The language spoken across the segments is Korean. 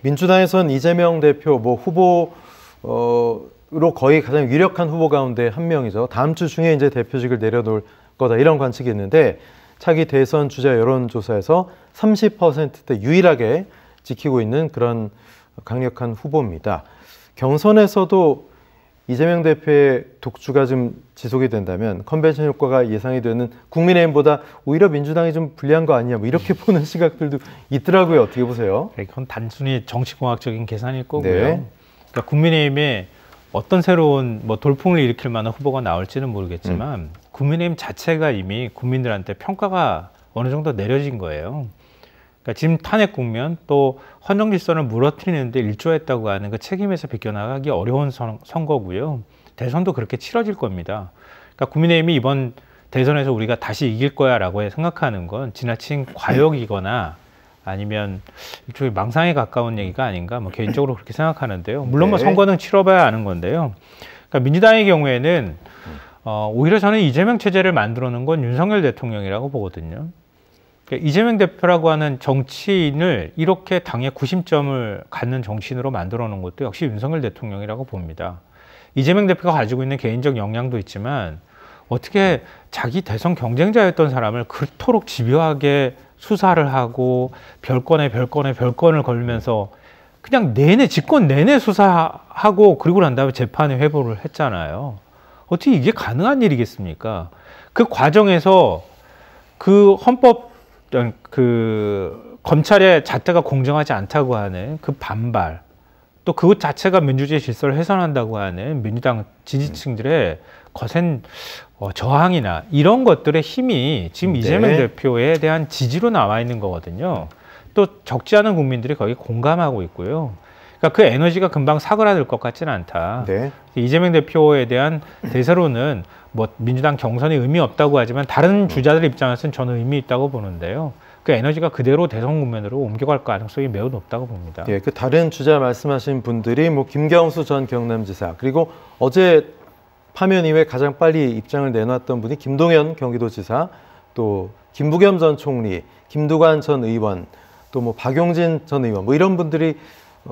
민주당에선 이재명 대표 후보로 거의 가장 유력한 후보 가운데 한 명이죠. 다음 주 중에 이제 대표직을 내려놓을 거다 이런 관측이 있는데 차기 대선 주자 여론조사에서 30%대 유일하게 지키고 있는 그런 강력한 후보입니다. 경선에서도 이재명 대표의 독주가 좀 지속이 된다면 컨벤션 효과가 예상이 되는 국민의힘보다 오히려 민주당이 좀 불리한 거 아니냐 이렇게 보는 시각들도 있더라고요. 어떻게 보세요? 이건 단순히 정치공학적인 계산일 거고요. 네. 그러니까 국민의힘에 어떤 새로운 돌풍을 일으킬 만한 후보가 나올지는 모르겠지만 국민의힘 자체가 이미 국민들한테 평가가 어느 정도 내려진 거예요. 그러니까 지금 탄핵 국면 또 헌정질서를 무너뜨리는데 일조했다고 하는 그 책임에서 비껴나가기 어려운 선거고요. 대선도 그렇게 치러질 겁니다. 그러니까 국민의힘이 이번 대선에서 우리가 다시 이길 거야라고 생각하는 건 지나친 과욕이거나 아니면 일종의 망상에 가까운 얘기가 아닌가 개인적으로 그렇게 생각하는데요. 물론 선거는 치러봐야 아는 건데요. 그러니까 민주당의 경우에는 오히려 저는 이재명 체제를 만들어 놓은 건 윤석열 대통령이라고 보거든요. 그러니까 이재명 대표라고 하는 정치인을 이렇게 당의 구심점을 갖는 정치인으로 만들어 놓은 것도 역시 윤석열 대통령이라고 봅니다. 이재명 대표가 가지고 있는 개인적 역량도 있지만 어떻게 자기 대선 경쟁자였던 사람을 그토록 집요하게 수사를 하고 별건을 걸면서 그냥 집권 내내 수사하고 그리고 난 다음에 재판에 회부를 했잖아요. 어떻게 이게 가능한 일이겠습니까? 그 과정에서 그 검찰의 잣대가 공정하지 않다고 하는 그 반발, 또 그것 자체가 민주주의 질서를 훼손한다고 하는 민주당 지지층들의 거센 저항이나 이런 것들의 힘이 지금 이재명 대표에 대한 지지로 나와 있는 거거든요. 또 적지 않은 국민들이 거기에 공감하고 있고요. 그러니까 그 에너지가 금방 사그라들 것 같지는 않다. 이재명 대표에 대한 대세로는 민주당 경선이 의미 없다고 하지만 다른 주자들 입장에서는 저는 의미 있다고 보는데요. 그 에너지가 그대로 대선 국면으로 옮겨갈 가능성이 매우 높다고 봅니다. 그 다른 주자 말씀하신 분들이 김경수 전 경남지사 그리고 어제 파면 이후에 가장 빨리 입장을 내놨던 분이 김동연 경기도지사, 또 김부겸 전 총리, 김두관 전 의원, 또 박용진 전 의원 이런 분들이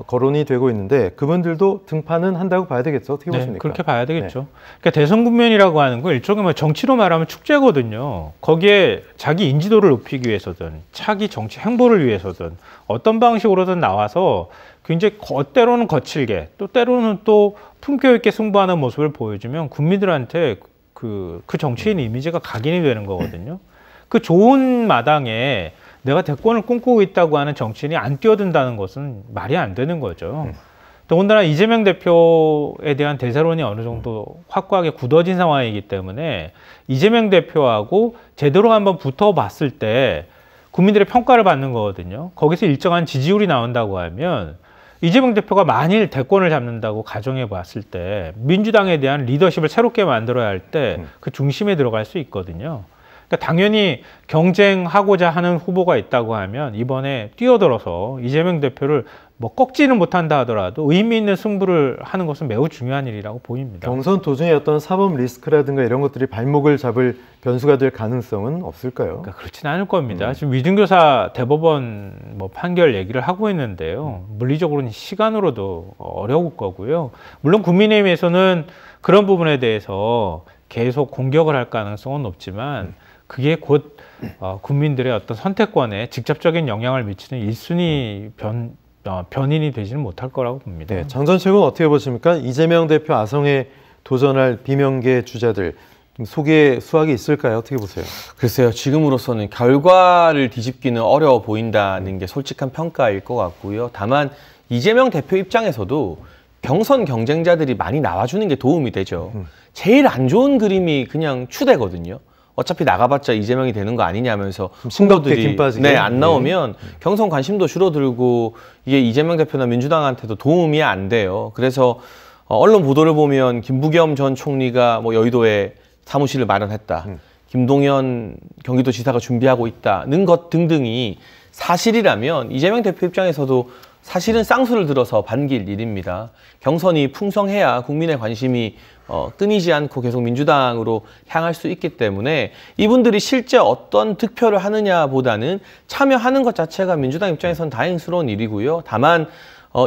거론이 되고 있는데 그분들도 등판은 한다고 봐야 되겠죠? 어떻게 보십니까? 그렇게 봐야 되겠죠. 그러니까 대선 국면이라고 하는 건 일종의 정치로 말하면 축제거든요. 거기에 자기 인지도를 높이기 위해서든 차기 정치 행보를 위해서든 어떤 방식으로든 나와서 굉장히 때로는 거칠게 또 때로는 또 품격 있게 승부하는 모습을 보여주면 국민들한테 그 정치인 이미지가 각인이 되는 거거든요. 그 좋은 마당에 내가 대권을 꿈꾸고 있다고 하는 정치인이 안 뛰어든다는 것은 말이 안 되는 거죠. 더군다나 이재명 대표에 대한 대세론이 어느 정도 확고하게 굳어진 상황이기 때문에 이재명 대표하고 제대로 한번 붙어봤을 때 국민들의 평가를 받는 거거든요. 거기서 일정한 지지율이 나온다고 하면 이재명 대표가 만일 대권을 잡는다고 가정해 봤을 때 민주당에 대한 리더십을 새롭게 만들어야 할 때 그 중심에 들어갈 수 있거든요. 그러니까 당연히 경쟁하고자 하는 후보가 있다고 하면 이번에 뛰어들어서 이재명 대표를 꺾지는 못한다 하더라도 의미 있는 승부를 하는 것은 매우 중요한 일이라고 보입니다. 경선 도중에 어떤 사법 리스크라든가 이런 것들이 발목을 잡을 변수가 될 가능성은 없을까요? 그러니까 그렇지는 않을 겁니다. 지금 위증교사 대법원 판결 얘기를 하고 있는데요. 물리적으로는 시간으로도 어려울 거고요. 물론 국민의힘에서는 그런 부분에 대해서 계속 공격을 할 가능성은 높지만 그게 곧 국민들의 어떤 선택권에 직접적인 영향을 미치는 1순위 변인이 되지는 못할 거라고 봅니다. 장전 측은 어떻게 보십니까? 이재명 대표 아성에 도전할 비명계 주자들 속에 수확이 있을까요? 어떻게 보세요? 글쎄요. 지금으로서는 결과를 뒤집기는 어려워 보인다는 게 솔직한 평가일 것 같고요. 다만 이재명 대표 입장에서도 경선 경쟁자들이 많이 나와주는 게 도움이 되죠. 제일 안 좋은 그림이 그냥 추대거든요. 어차피 나가봤자 이재명이 되는 거 아니냐면서 싱겁게 안 나오면 경선 관심도 줄어들고 이게 이재명 대표나 민주당한테도 도움이 안 돼요. 그래서 언론 보도를 보면 김부겸 전 총리가 여의도에 사무실을 마련했다. 김동연 경기도지사가 준비하고 있다는 것 등등이 사실이라면 이재명 대표 입장에서도 사실은 쌍수를 들어서 반길 일입니다. 경선이 풍성해야 국민의 관심이 끊이지 않고 계속 민주당으로 향할 수 있기 때문에 이분들이 실제 어떤 득표를 하느냐보다는 참여하는 것 자체가 민주당 입장에서는 다행스러운 일이고요. 다만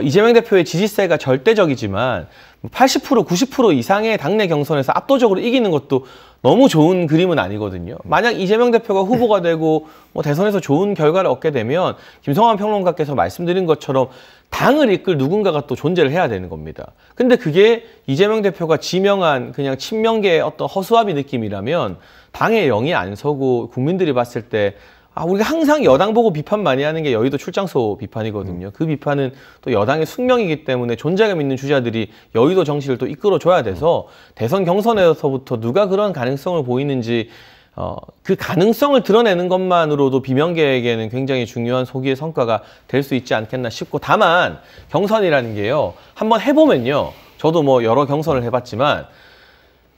이재명 대표의 지지세가 절대적이지만 80%, 90% 이상의 당내 경선에서 압도적으로 이기는 것도 너무 좋은 그림은 아니거든요. 만약 이재명 대표가 후보가 되고 뭐 대선에서 좋은 결과를 얻게 되면 김성환 평론가께서 말씀드린 것처럼 당을 이끌 누군가가 또 존재를 해야 되는 겁니다. 근데 그게 이재명 대표가 지명한 그냥 친명계의 어떤 허수아비 느낌이라면 당에 영이 안 서고 국민들이 봤을 때 우리가 항상 여당 보고 비판 많이 하는 게 여의도 출장소 비판이거든요. 그 비판은 또 여당의 숙명이기 때문에 존재감 있는 주자들이 여의도 정치를 또 이끌어줘야 돼서 대선 경선에서부터 누가 그런 가능성을 보이는지 그 가능성을 드러내는 것만으로도 비명계에게는 굉장히 중요한 소기의 성과가 될 수 있지 않겠나 싶고, 다만 경선이라는 게요, 한번 해보면요, 저도 뭐 여러 경선을 해봤지만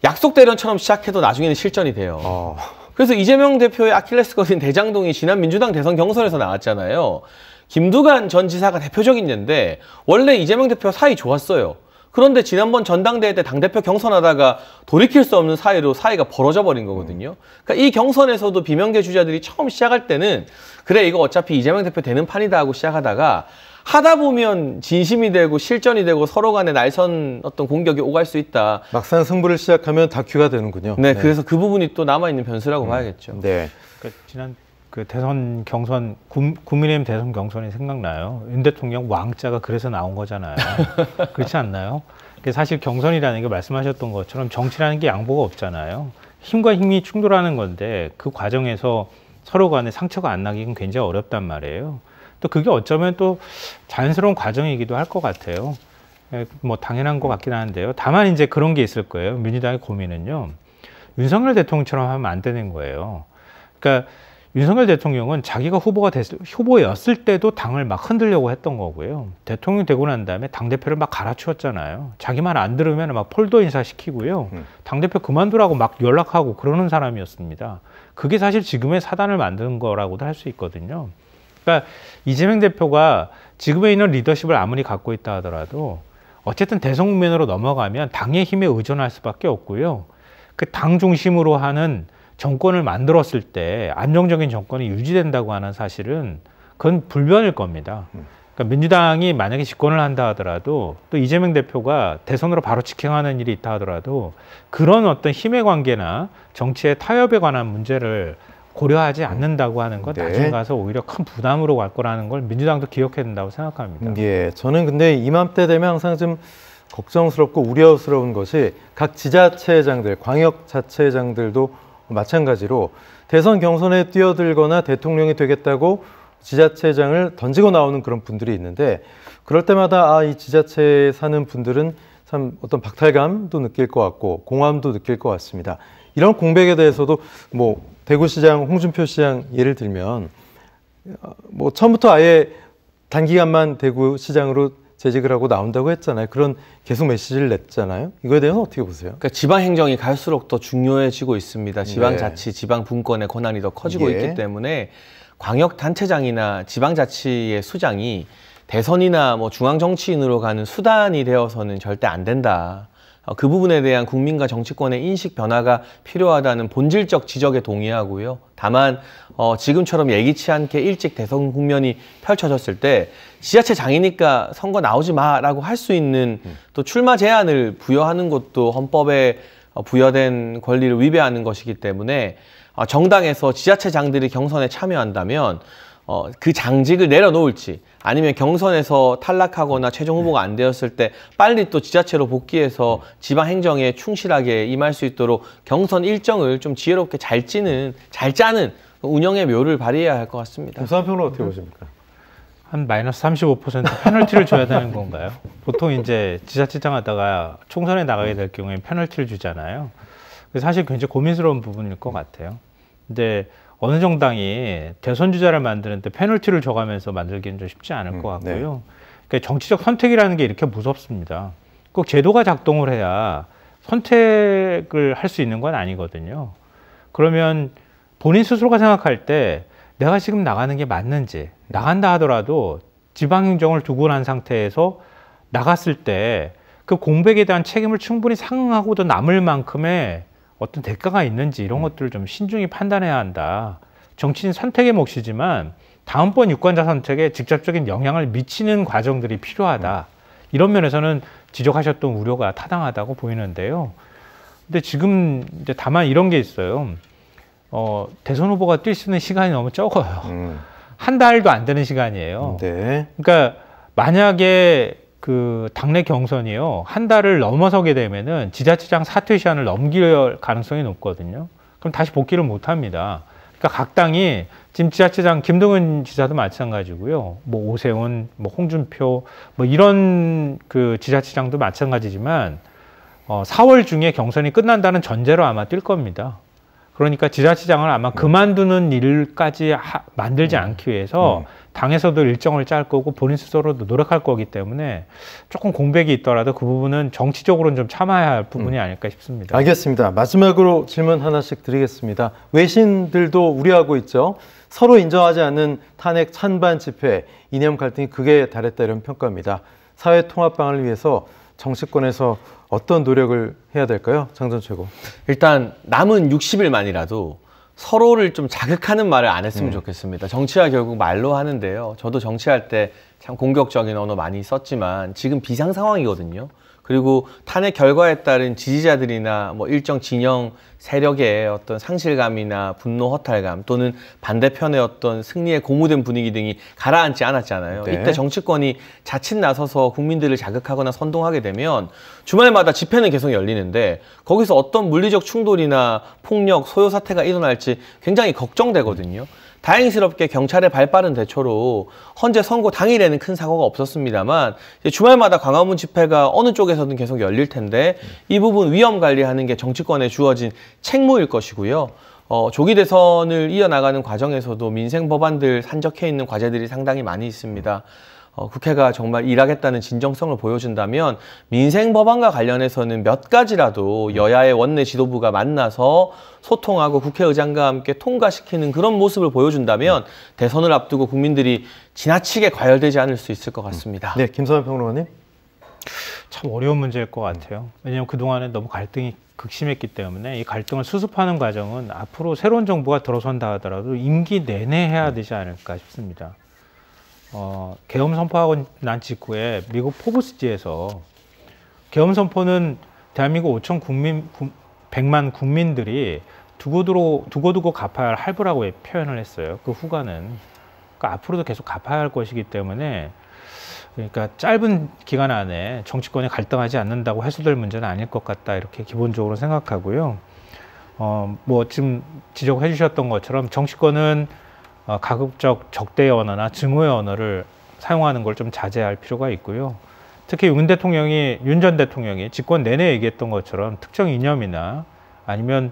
약속 대련처럼 시작해도 나중에는 실전이 돼요. 그래서 이재명 대표의 아킬레스건인 대장동이 지난 민주당 대선 경선에서 나왔잖아요. 김두관 전 지사가 대표적인 예인데 원래 이재명 대표 사이 좋았어요. 그런데 지난번 전당대회 때 당대표 경선하다가 돌이킬 수 없는 사이로 사이가 벌어져 버린 거거든요. 그러니까 이 경선에서도 비명계 주자들이 처음 시작할 때는 그래 이거 어차피 이재명 대표 되는 판이다 하고 시작하다가 하다 보면 진심이 되고 실전이 되고 서로 간에 날선 어떤 공격이 오갈 수 있다. 막상 승부를 시작하면 다큐가 되는군요. 네, 그래서 그 부분이 또 남아있는 변수라고 봐야겠죠. 네. 그러니까 지난 그 대선 경선, 국민의힘 대선 경선이 생각나요. 윤 대통령 왕자가 그래서 나온 거잖아요. 그렇지 않나요? 사실 경선이라는 게 말씀하셨던 것처럼 정치라는 게 양보가 없잖아요. 힘과 힘이 충돌하는 건데 그 과정에서 서로 간에 상처가 안 나기는 굉장히 어렵단 말이에요. 또 그게 어쩌면 또 자연스러운 과정이기도 할 것 같아요. 뭐 당연한 것 같긴 한데요. 다만 이제 그런 게 있을 거예요. 민주당의 고민은요. 윤석열 대통령처럼 하면 안 되는 거예요. 그러니까 윤석열 대통령은 자기가 후보였을 때도 당을 막 흔들려고 했던 거고요. 대통령이 되고 난 다음에 당대표를 막 갈아치웠잖아요. 자기 말 안 들으면 막 폴더 인사시키고요. 당대표 그만두라고 막 연락하고 그러는 사람이었습니다. 그게 사실 지금의 사단을 만든 거라고도 할 수 있거든요. 그러니까 이재명 대표가 지금에 있는 리더십을 아무리 갖고 있다 하더라도 어쨌든 대선 국면으로 넘어가면 당의 힘에 의존할 수밖에 없고요. 그 당 중심으로 하는 정권을 만들었을 때 안정적인 정권이 유지된다고 하는 사실은 그건 불변일 겁니다. 그러니까 민주당이 만약에 집권을 한다 하더라도 또 이재명 대표가 대선으로 바로 직행하는 일이 있다 하더라도 그런 어떤 힘의 관계나 정치의 타협에 관한 문제를 고려하지 않는다고 하는 건 나중에 가서 오히려 큰 부담으로 갈 거라는 걸 민주당도 기억해야 된다고 생각합니다. 예, 저는 근데 이맘때 되면 항상 좀 걱정스럽고 우려스러운 것이 각 지자체장들, 광역자치회장들도 마찬가지로 대선 경선에 뛰어들거나 대통령이 되겠다고 지자체장을 던지고 나오는 그런 분들이 있는데 그럴 때마다 이 지자체에 사는 분들은 참 어떤 박탈감도 느낄 것 같고 공허함도 느낄 것 같습니다. 이런 공백에 대해서도 뭐 대구시장, 홍준표 시장 예를 들면 뭐 처음부터 아예 단기간만 대구시장으로 재직을 하고 나온다고 했잖아요. 그런 계속 메시지를 냈잖아요. 이거에 대해서는 어떻게 보세요? 그러니까 지방행정이 갈수록 더 중요해지고 있습니다. 지방자치, 지방분권의 권한이 더 커지고 있기 때문에 광역단체장이나 지방자치의 수장이 대선이나 뭐 중앙정치인으로 가는 수단이 되어서는 절대 안 된다. 그 부분에 대한 국민과 정치권의 인식 변화가 필요하다는 본질적 지적에 동의하고요. 다만 지금처럼 예기치 않게 일찍 대선 국면이 펼쳐졌을 때 지자체장이니까 선거 나오지 마라고 할 수 있는 또 출마 제한을 부여하는 것도 헌법에 부여된 권리를 위배하는 것이기 때문에 정당에서 지자체장들이 경선에 참여한다면 그 장직을 내려놓을지 아니면 경선에서 탈락하거나 최종 후보가 안 되었을 때 빨리 또 지자체로 복귀해서 지방행정에 충실하게 임할 수 있도록 경선 일정을 좀 지혜롭게 잘 짜는 운영의 묘를 발휘해야 할 것 같습니다. 김성환 평론가 어떻게 보십니까? 한 마이너스 35% 페널티를 줘야 되는 건가요? 보통 이제 지자체장 하다가 총선에 나가게 될 경우에 페널티를 주잖아요. 사실 굉장히 고민스러운 부분일 것 같아요. 근데 어느 정당이 대선 주자를 만드는데 페널티를 줘가면서 만들기는 좀 쉽지 않을 것 같고요. 그러니까 정치적 선택이라는 게 이렇게 무섭습니다. 꼭 제도가 작동을 해야 선택을 할 수 있는 건 아니거든요. 그러면 본인 스스로가 생각할 때 내가 지금 나가는 게 맞는지, 나간다 하더라도 지방행정을 두고 난 상태에서 나갔을 때 그 공백에 대한 책임을 충분히 상응하고도 남을 만큼의 어떤 대가가 있는지 이런 것들을 좀 신중히 판단해야 한다. 정치인 선택의 몫이지만 다음번 유권자 선택에 직접적인 영향을 미치는 과정들이 필요하다. 이런 면에서는 지적하셨던 우려가 타당하다고 보이는데요. 근데 지금 이제 다만 이런 게 있어요. 대선 후보가 뛸 수 있는 시간이 너무 적어요. 한 달도 안 되는 시간이에요. 네. 그러니까 만약에 그 당내 경선이요, 한 달을 넘어서게 되면은 지자체장 사퇴 시한을 넘길 가능성이 높거든요. 그럼 다시 복귀를 못 합니다. 그러니까 각 당이 지금 지자체장 김동연 지사도 마찬가지고요. 뭐 오세훈, 뭐 홍준표, 뭐 이런 그 지자체장도 마찬가지지만 4월 중에 경선이 끝난다는 전제로 아마 뛸 겁니다. 그러니까 지자체장을 아마 그만두는 일까지 만들지 않기 위해서 당에서도 일정을 짤 거고 본인 스스로도 노력할 거기 때문에 조금 공백이 있더라도 그 부분은 정치적으로는 좀 참아야 할 부분이 아닐까 싶습니다. 알겠습니다. 마지막으로 질문 하나씩 드리겠습니다. 외신들도 우려하고 있죠. 서로 인정하지 않는 탄핵 찬반 집회, 이념 갈등이 극에 달했다 이런 평가입니다. 사회 통합방을 위해서 정치권에서 어떤 노력을 해야 될까요? 장전 최고. 일단 남은 60일만이라도 서로를 좀 자극하는 말을 안 했으면 좋겠습니다. 정치가 결국 말로 하는데요. 저도 정치할 때 참 공격적인 언어 많이 썼지만 지금 비상 상황이거든요. 그리고 탄핵 결과에 따른 지지자들이나 뭐 일정 진영 세력의 어떤 상실감이나 분노, 허탈감 또는 반대편의 어떤 승리에 고무된 분위기 등이 가라앉지 않았잖아요. 네. 이때 정치권이 자칫 나서서 국민들을 자극하거나 선동하게 되면 주말마다 집회는 계속 열리는데 거기서 어떤 물리적 충돌이나 폭력, 소요 사태가 일어날지 굉장히 걱정되거든요. 다행스럽게 경찰의 발빠른 대처로 헌재 선고 당일에는 큰 사고가 없었습니다만 주말마다 광화문 집회가 어느 쪽에서든 계속 열릴 텐데 이 부분 위험 관리하는 게 정치권에 주어진 책무일 것이고요. 조기 대선을 이어나가는 과정에서도 민생 법안들 산적해 있는 과제들이 상당히 많이 있습니다. 국회가 정말 일하겠다는 진정성을 보여준다면 민생 법안과 관련해서는 몇 가지라도 여야의 원내 지도부가 만나서 소통하고 국회의장과 함께 통과시키는 그런 모습을 보여준다면 대선을 앞두고 국민들이 지나치게 과열되지 않을 수 있을 것 같습니다. 네, 김선환 평론가님. 참 어려운 문제일 것 같아요. 왜냐하면 그동안에 너무 갈등이 극심했기 때문에 이 갈등을 수습하는 과정은 앞으로 새로운 정부가 들어선다 하더라도 임기 내내 해야 되지 않을까 싶습니다. 계엄 선포하고 난 직후에 미국 포브스지에서 계엄 선포는 대한민국 5,100만 국민들이 두고두고 갚아야 할 할부라고 표현을 했어요. 그 후과는. 그러니까 앞으로도 계속 갚아야 할 것이기 때문에 그러니까 짧은 기간 안에 정치권이 갈등하지 않는다고 해소될 문제는 아닐 것 같다 이렇게 기본적으로 생각하고요. 뭐 지금 지적해 주셨던 것처럼 정치권은 가급적 적대의 언어나 증오의 언어를 사용하는 걸 좀 자제할 필요가 있고요. 특히 윤 전 대통령이 집권 내내 얘기했던 것처럼 특정 이념이나 아니면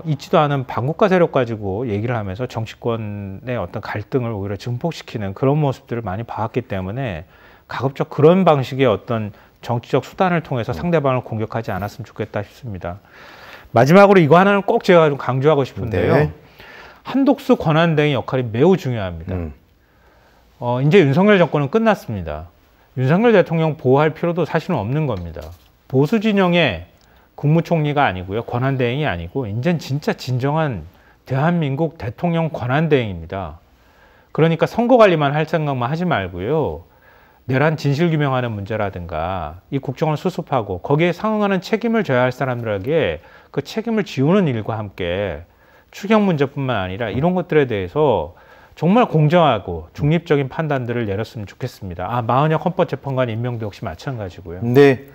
있지도 않은 반국가 세력 가지고 얘기를 하면서 정치권의 어떤 갈등을 오히려 증폭시키는 그런 모습들을 많이 봐왔기 때문에 가급적 그런 방식의 어떤 정치적 수단을 통해서 상대방을 공격하지 않았으면 좋겠다 싶습니다. 마지막으로 이거 하나는 꼭 제가 좀 강조하고 싶은데요. 네. 한독수 권한대행 역할이 매우 중요합니다. 이제 윤석열 정권은 끝났습니다. 윤석열 대통령 보호할 필요도 사실은 없는 겁니다. 보수 진영의 국무총리가 아니고요. 권한대행이 아니고 이젠 진짜 진정한 대한민국 대통령 권한대행입니다. 그러니까 선거 관리만 할 생각만 하지 말고요. 내란 진실 규명하는 문제라든가 이 국정을 수습하고 거기에 상응하는 책임을 져야 할 사람들에게 그 책임을 지우는 일과 함께 추경 문제뿐만 아니라 이런 것들에 대해서 정말 공정하고 중립적인 판단들을 내렸으면 좋겠습니다. 마은혁 헌법재판관 임명도 역시 마찬가지고요. 네,